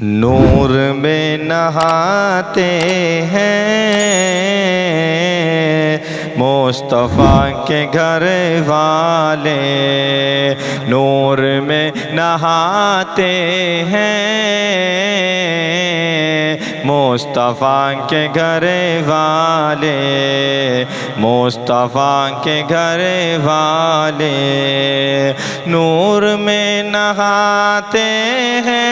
نور میں نہاتے ہیں مصطفیٰ کے گھر والے، نور میں نہاتے ہیں مصطفیٰ کے گھر والے، مصطفیٰ کے گھر والے نور میں نہاتے ہیں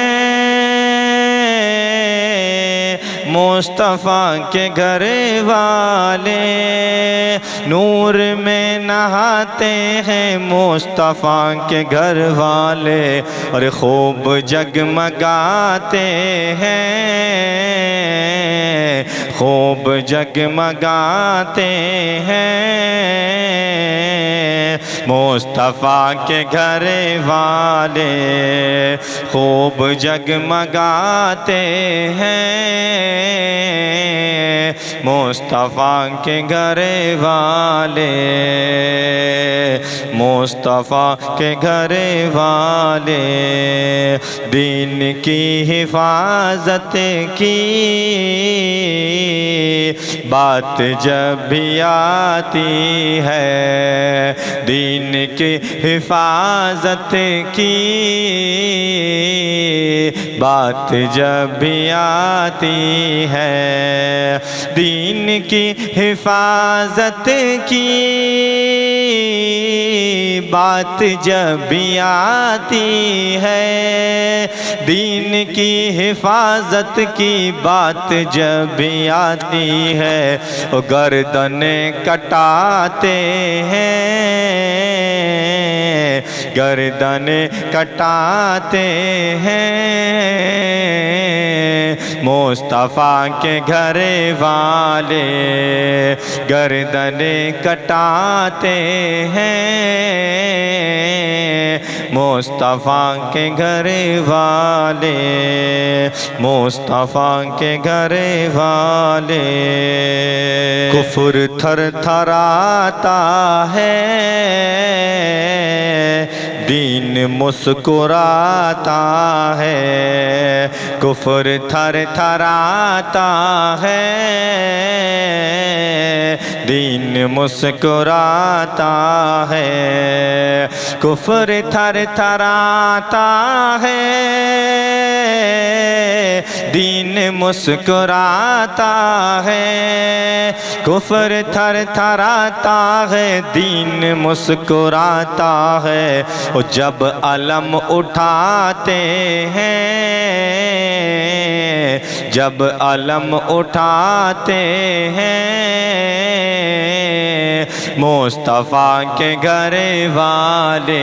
مصطفیٰ کے گھر والے، نور میں نہاتے ہیں مصطفیٰ کے گھر والے، اور خوب جگمگاتے ہیں، خوب جگمگاتے ہیں مصطفیٰ کے گھر والے، خوب جگمگاتے ہیں مصطفیٰ کے گھر والے، مصطفیٰ کے گھر والے دین کی حفاظت کی بات جب بھی آتی ہے، دین کی حفاظت کی بات جب بھی آتی ہے، دین کی حفاظت کی بات جب بھی آتی ہے، دین کی حفاظت کی بات جب بھی آتی ہے، وہ گردنیں کٹاتے ہیں، گردنیں کٹاتے ہیں مصطفیٰ کے گھر والے، گردنیں کٹاتے ہیں مصطفیٰ کے گھر والے، مصطفیٰ کے گھر والے کفر تھر تھراتا ہے، دین مسکراتا ہے، کفر تھر تھراتا ہے، دین مسکراتا ہے، کفر تھر تھراتا ہے، دین مسکراتا ہے، کفر تھر تھراتا ہے، دین مسکراتا ہے، اور جب علم اٹھاتے ہیں، جب علم اٹھاتے ہیں مصطفیٰ کے گھر والے،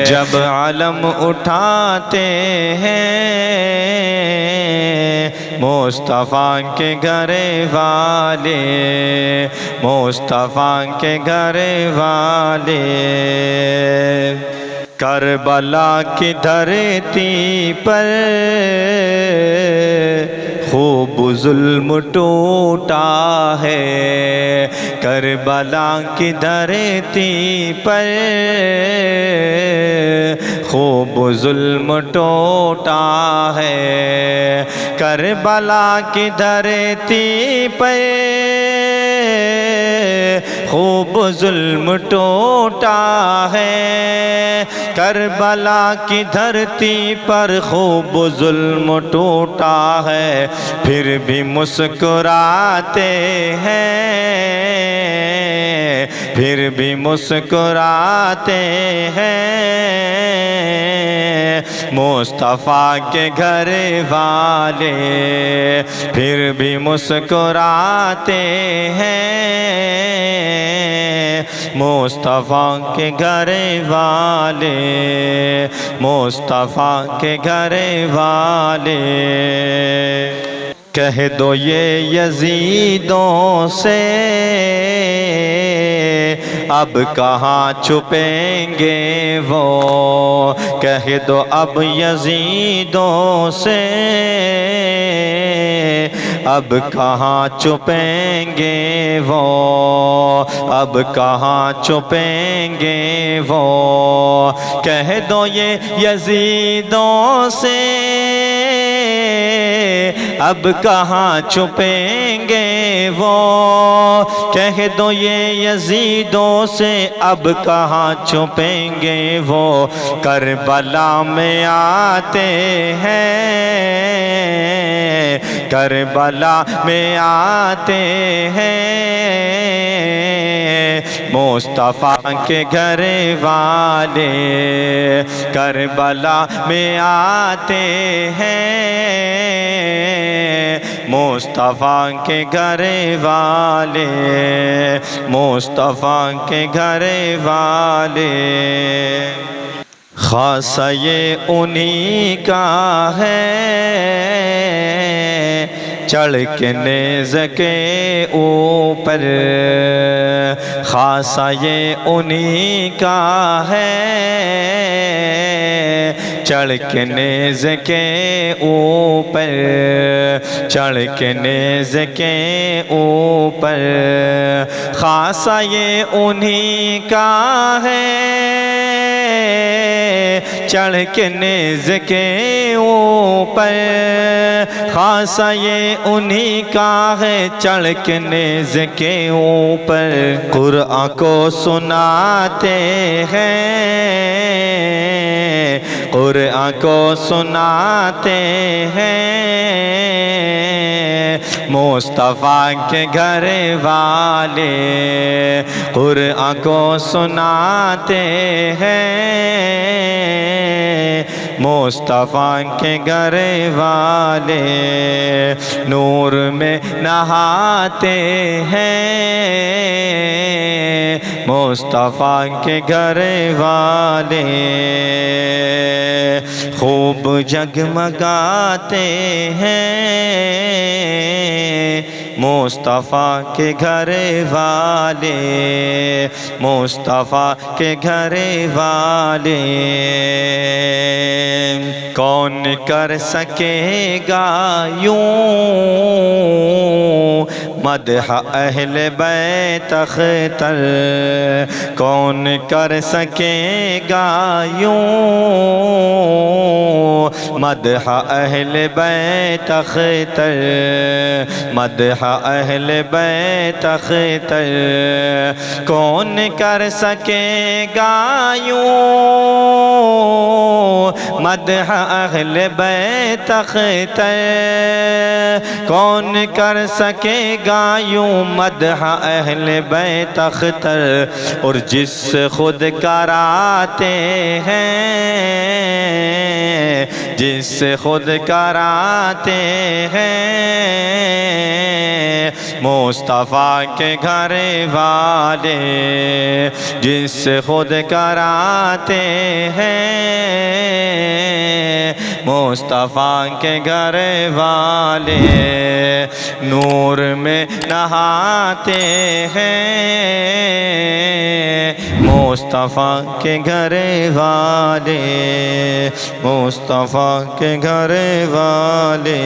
جب علم اٹھاتے ہیں مصطفیٰ کے گھر والے، مصطفیٰ کے گھر والے کربلا کی دھرتی پر خوب ظلم ٹوٹا ہے، کربلا کی دھرتی پر خوب ظلم ٹوٹا ہے، کربلا کی دھرتی پر خوب ظلم ٹوٹا ہے، کربلا کی دھرتی پر خوب ظلم ٹوٹا ہے، پھر بھی مسکراتے ہیں، پھر بھی مسکراتے ہیں مصطفیٰ کے گھر والے، پھر بھی مسکراتے ہیں مصطفیٰ کے گھر والے، مصطفیٰ کے گھر والے کہہ دو یہ یزیدوں سے اب کہاں چھپیں گے وہ، کہہ دو اب یزیدوں سے اب کہاں چھپیں گے وہ، اب کہاں چھپیں گے وہ، کہہ دو یہ یزیدوں سے اب کہاں چھپیں گے وہ، کہہ دو یہ یزیدوں سے اب کہاں چھپیں گے وہ، کربلا میں آتے ہیں، کربلا میں آتے ہیں، مصطفیٰ کے گھر والے کربلا میں آتے ہیں، مصطفیٰ کے گھر والے، مصطفیٰ کے گھر والے، خاصہ یہ انہی کا ہے، چڑھ کے نیز کے اوپر، خاصہ یہ انہی کا ہے، چڑھ کے نیز کے اوپر، چڑھ کے نیز کے اوپر، خاصہ یہ انہی کا ہے، چڑھ کے نیز کے اوپر، خاصہ یہ انہی کا ہے، چڑھ کے نیز کے اوپر، قرآن کو سناتے ہیں، قرآن کو سناتے ہیں، مصطفیٰ کے گھر والے، قرآن کو سناتے ہیں، مصطفیٰ کے گھر والے، نور میں نہاتے ہیں، مصطفیٰ کے گھر والے، خوب جگمگاتے ہیں، مصطفیٰ کے گھر والے، مصطفیٰ کے گھر والے، کون کر سکے گا یوں مدح اہل بیت اختر، کون کر سکے گا یوں مدح اہل بیت اختر، مدح اہل بیت اختر، کون کر سکے گا یوں مدح اہل بیت اختر، کون کر سکے گا یوں مدح اہل بیت اختر، اور جس سے خود کراتے ہیں، جس سے خود کراتے ہیں، مصطفیٰ کے گھر والے، جس سے خود کراتے ہیں، مصطفیٰ کے گھر والے، نور میں نہاتے ہیں، مصطفیٰ کے گھر والے، مصطفیٰ کے گھر والے۔